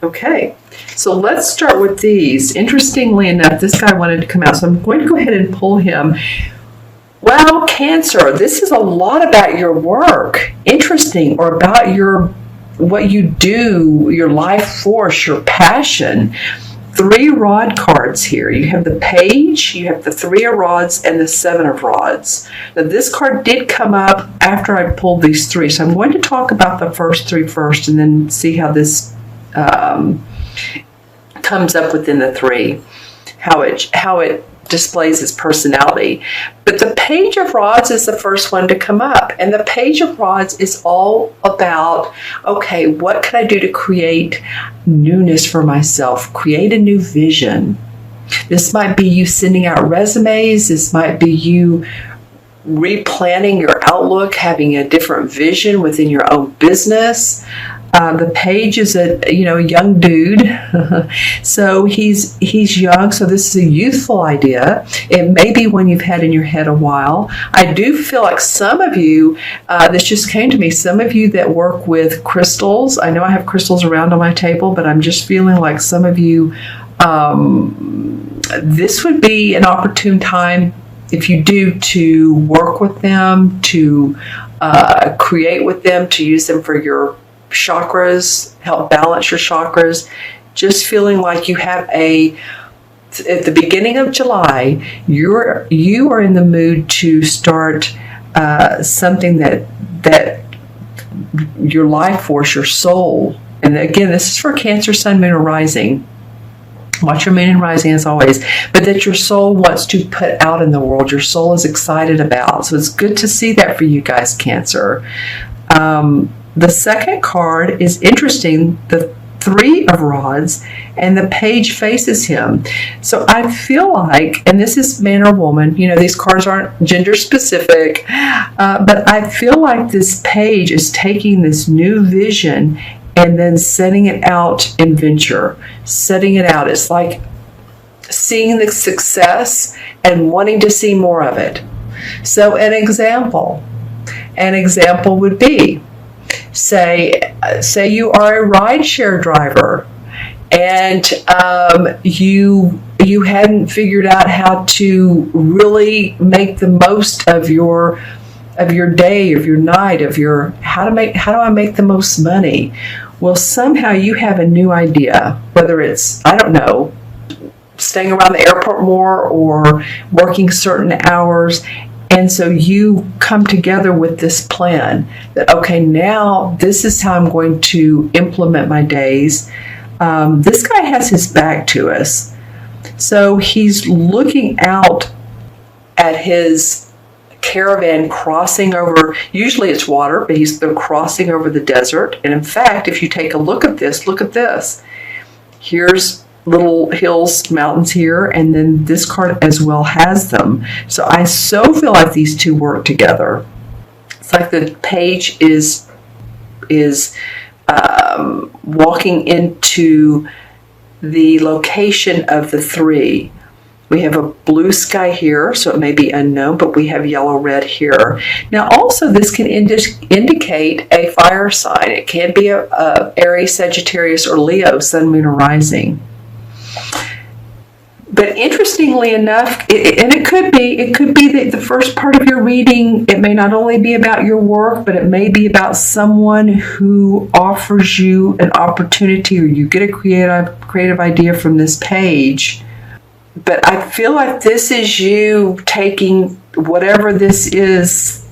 Okay, so let's start with these. Interestingly enough, this guy wanted to come out, so I'm going to go ahead and pull him. Well, Cancer, this is a lot about your work. Interesting, or about what you do, your life force, your passion. 3 rod cards here. You have the Page, you have the 3 of Rods, and the 7 of Rods. Now, this card did come up after I pulled these 3, so I'm going to talk about the first 3 first, and then see how this comes up within the 3, how it displays his personality. But the Page of Rods is the first one to come up, and the Page of Rods is all about, okay, what can I do to create newness for myself, create a new vision. This might be you sending out resumes, this might be you replanning your outlook, having a different vision within your own business. The Page is a young dude, so he's young. So this is a youthful idea. It may be one you've had in your head a while. I do feel like some of you, this just came to me. Some of you that work with crystals. I know I have crystals around on my table, but I'm just feeling like some of you, this would be an opportune time, if you do, to work with them, to create with them, to use them for your chakras, help balance your chakras. Just feeling like you have at the beginning of July, you are in the mood to start something that your life force, your soul, and again, this is for Cancer, Sun, Moon, or Rising. Watch your moon and rising as always, but that your soul wants to put out in the world, your soul is excited about. So it's good to see that for you guys, Cancer. The second card is interesting, the 3 of Rods, and the Page faces him. So I feel like, and this is man or woman, these cards aren't gender specific, but I feel like this Page is taking this new vision and then setting it out in venture, setting it out. It's like seeing the success and wanting to see more of it. So an example would be, say you are a rideshare driver, and you hadn't figured out how to really make the most of your day, of your night, of your how do I make the most money? Well, somehow you have a new idea, whether it's, I don't know, staying around the airport more or working certain hours. And so you come together with this plan that, okay, now this is how I'm going to implement my days. This guy has his back to us. So he's looking out at his caravan crossing over, usually it's water, but they're crossing over the desert. And in fact, if you take a look at this. Here's little hills, mountains here, and then this card as well has them. So I so feel like these two work together. It's like the Page is walking into the location of the 3. We have a blue sky here, so it may be unknown, but we have yellow-red here. Now, also, this can indicate a fire sign. It can be a Aries, Sagittarius, or Leo, Sun, Moon, or Rising. But interestingly enough, it could be that the first part of your reading, it may not only be about your work, but it may be about someone who offers you an opportunity, or you get a creative idea from this Page. But I feel like this is you taking whatever this is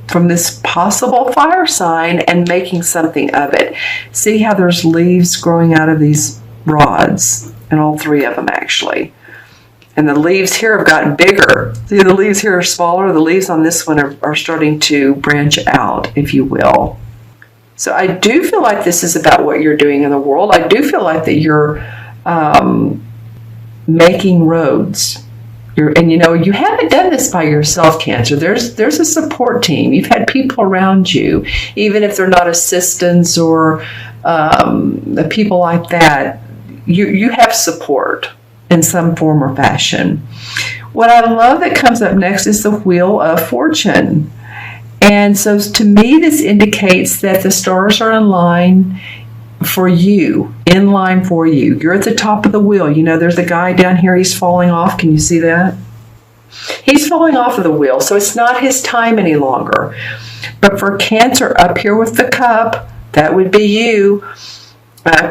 from this possible fire sign and making something of it. See how there's leaves growing out of these rods, and all 3 of them actually. And the leaves here have gotten bigger. See, the leaves here are smaller. The leaves on this one are starting to branch out, if you will. So I do feel like this is about what you're doing in the world. I do feel like that you're making roads. You haven't done this by yourself, Cancer. There's a support team. You've had people around you, even if they're not assistants or people like that. You have support in some form or fashion. What I love that comes up next is the Wheel of Fortune. And so to me, this indicates that the stars are in line for you, in line for you. You're at the top of the wheel. You know, there's a guy down here, he's falling off. Can you see that? He's falling off of the wheel, so it's not his time any longer. But for Cancer, up here with the cup, that would be you,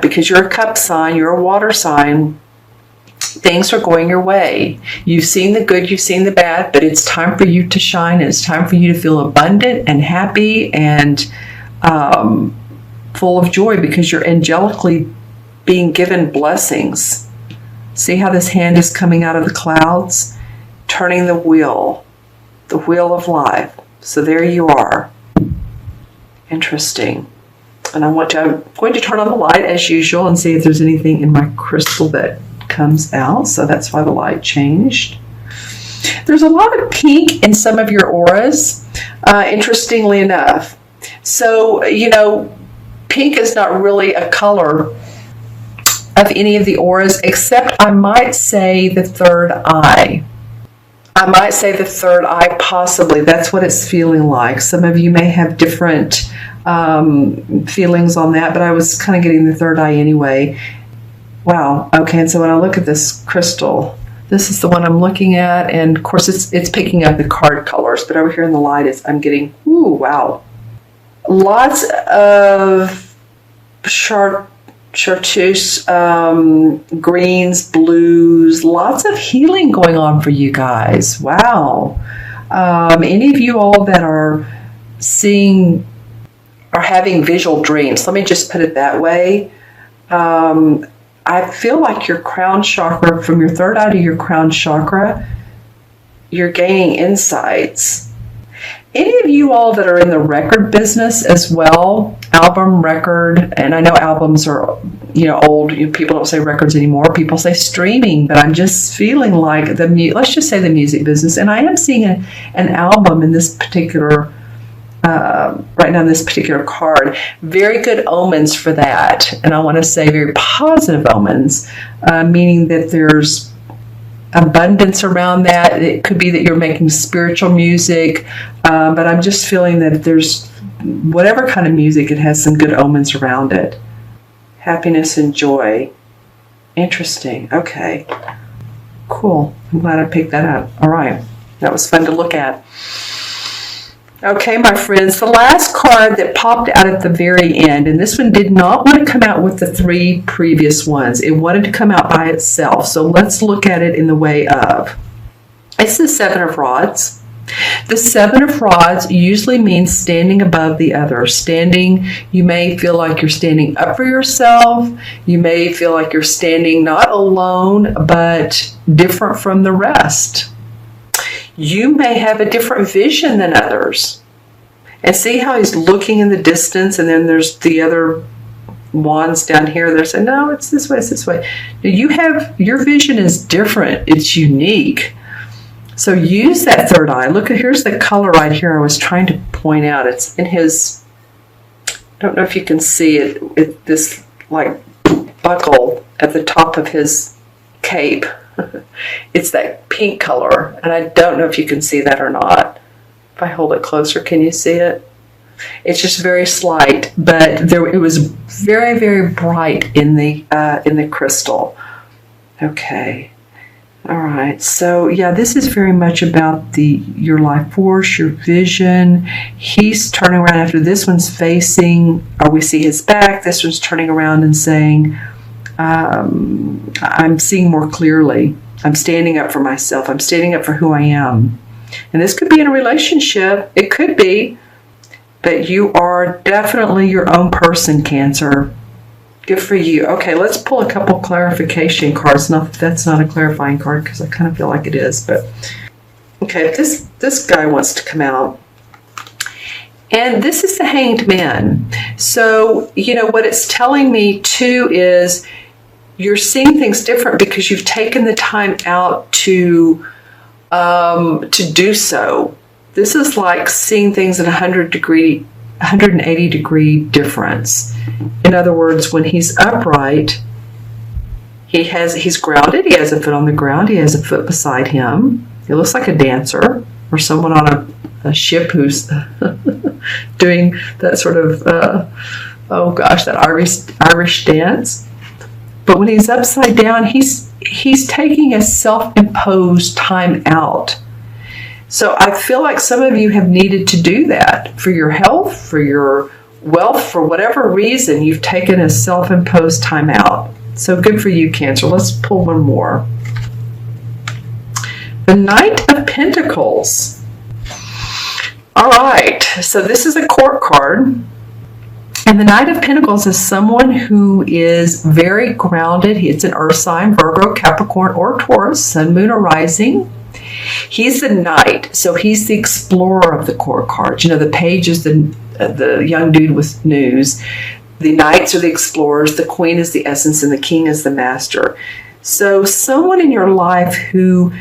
because you're a cup sign, you're a water sign. Things are going your way. You've seen the good, you've seen the bad, but it's time for you to shine. And it's time for you to feel abundant and happy and full of joy, because you're angelically being given blessings. See how this hand is coming out of the clouds, turning the wheel of life. So there you are. Interesting. And I'm going to turn on the light as usual and see if there's anything in my crystal that comes out. So that's why the light changed. There's a lot of pink in some of your auras, interestingly enough. So, you know, pink is not really a color of any of the auras, except I might say the third eye. I might say the third eye, possibly. That's what it's feeling like. Some of you may have different feelings on that, but I was kind of getting the third eye anyway. Wow. Okay, and so when I look at this crystal, this is the one I'm looking at, and of course it's picking up the card colors, but over here in the light, I'm getting, ooh, wow. Lots of chartreuse, greens, blues, lots of healing going on for you guys. Wow. Any of you all that are having visual dreams, let me just put it that way. I feel like your crown chakra, from your third eye to your crown chakra, you're gaining insights. Any of you all that are in the record business as well, album, record, and I know albums are, you know, old. People don't say records anymore. People say streaming, but I'm just feeling like let's just say the music business. And I am seeing an album in this particular right now, this particular card. Very good omens for that. And I want to say very positive omens, meaning that there's abundance around that. It could be that you're making spiritual music, but I'm just feeling that there's whatever kind of music, it has some good omens around it. Happiness and joy. Interesting. Okay. Cool. I'm glad I picked that up. All right. That was fun to look at. Okay, my friends, the last card that popped out at the very end, and this one did not want to come out with the three previous ones. It wanted to come out by itself. So let's look at it in the way of, it's the Seven of Rods. The Seven of Rods usually means standing above the other. Standing, you may feel like you're standing up for yourself. You may feel like you're standing not alone, but different from the rest. You may have a different vision than others. And see how he's looking in the distance, and then there's the other wands down here. They're saying, no, it's this way, it's this way. Your vision is different. It's unique. So use that third eye. Look, here's the color right here I was trying to point out. It's in his, I don't know if you can see it, this like buckle at the top of his cape. It's that pink color, and I don't know if you can see that or not. If I hold it closer, can you see it? It's just very slight, but it was very, very bright in the crystal. Okay. All right. So yeah, this is very much about your life force, your vision. He's turning around after this one's facing, or we see his back. This one's turning around and saying, I'm seeing more clearly. I'm standing up for myself. I'm standing up for who I am. And this could be in a relationship. It could be. But you are definitely your own person, Cancer. Good for you. Okay, let's pull a couple clarification cards. Not that that's not a clarifying card, because I kind of feel like it is. But okay, this guy wants to come out. And this is the Hanged Man. So, you know, what it's telling me, too, is you're seeing things different because you've taken the time out to do so. This is like seeing things at 180 degree difference. In other words, when he's upright, he's grounded. He has a foot on the ground. He has a foot beside him. He looks like a dancer or someone on a ship who's doing that sort of Oh gosh, that Irish dance. But when he's upside down, he's taking a self-imposed time out. So I feel like some of you have needed to do that for your health, for your wealth, for whatever reason. You've taken a self-imposed time out. So good for you, Cancer. Let's pull one more. The Knight of Pentacles. All right, so this is a court card. And the Knight of Pentacles is someone who is very grounded. It's an earth sign, Virgo, Capricorn, or Taurus, sun, moon, or rising. He's the knight, so he's the explorer of the court cards. You know, the page is the young dude with news. The knights are the explorers, the queen is the essence, and the king is the master. So someone in your life who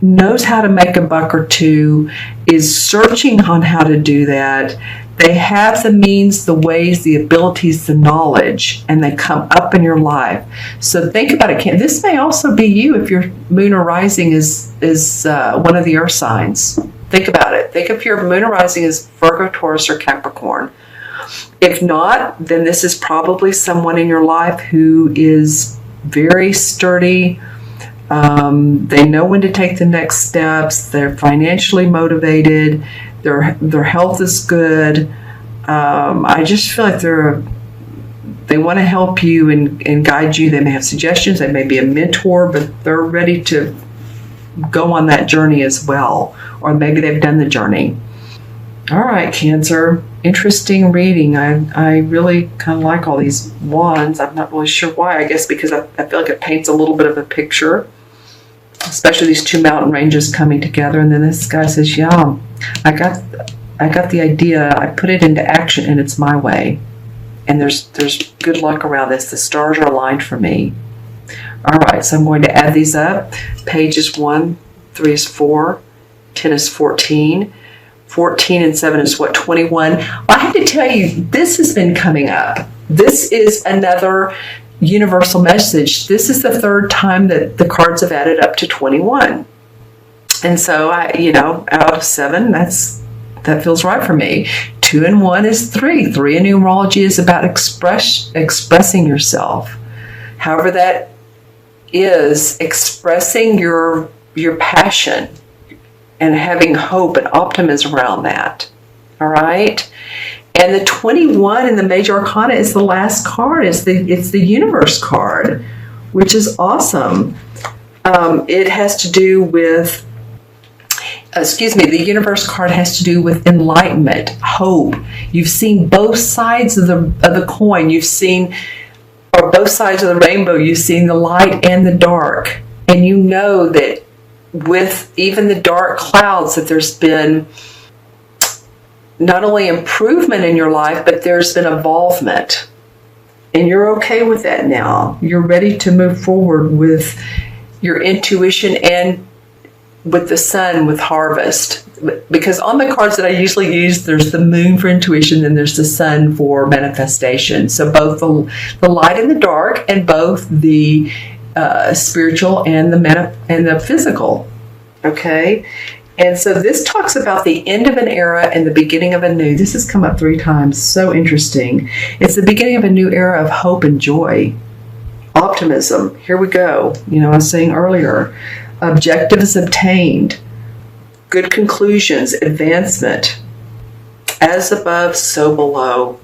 knows how to make a buck or two, is searching on how to do that. They have the means, the ways, the abilities, the knowledge, and they come up in your life. So think about it. This may also be you if your moon or rising is one of the earth signs. Think about it. Think if your moon or rising is Virgo, Taurus, or Capricorn. If not, then this is probably someone in your life who is very sturdy. They know when to take the next steps. They're financially motivated. Their health is good. I just feel like they want to help you and guide you. They may have suggestions. They may be a mentor, but they're ready to go on that journey as well. Or maybe they've done the journey. All right, Cancer. Interesting reading. I really kind of like all these wands. I'm not really sure why. I guess because I feel like it paints a little bit of a picture. Especially these two mountain ranges coming together, and then this guy says, "Yeah, I got the idea. I put it into action, and it's my way." And there's good luck around this. The stars are aligned for me. All right, so I'm going to add these up. Page is 1, 3 is 4, 10 is 14, 14 and 7 is what, 21. Well, I have to tell you, this has been coming up. This is another universal message. This is the third time that the cards have added up to 21. And so out of 7, that feels right for me. 2 and 1 is 3. 3 in numerology is about expressing yourself. However that is, expressing your passion and having hope and optimism around that. All right? And the 21 in the major arcana is the last card. It's the universe card, which is awesome. It has to do with, the universe card has to do with enlightenment, hope. You've seen both sides of the coin. You've seen, or both sides of the rainbow. You've seen the light and the dark. And you know that with even the dark clouds that there's been not only improvement in your life, but there's been involvement. And you're okay with that now. You're ready to move forward with your intuition and with the sun, with harvest. Because on the cards that I usually use, there's the moon for intuition and there's the sun for manifestation. So both the light and the dark, and both the spiritual and the physical. Okay? And so this talks about the end of an era and the beginning of a new. This has come up 3 times. So interesting. It's the beginning of a new era of hope and joy. Optimism. Here we go. I was saying earlier, objectives obtained. Good conclusions. Advancement. As above, so below.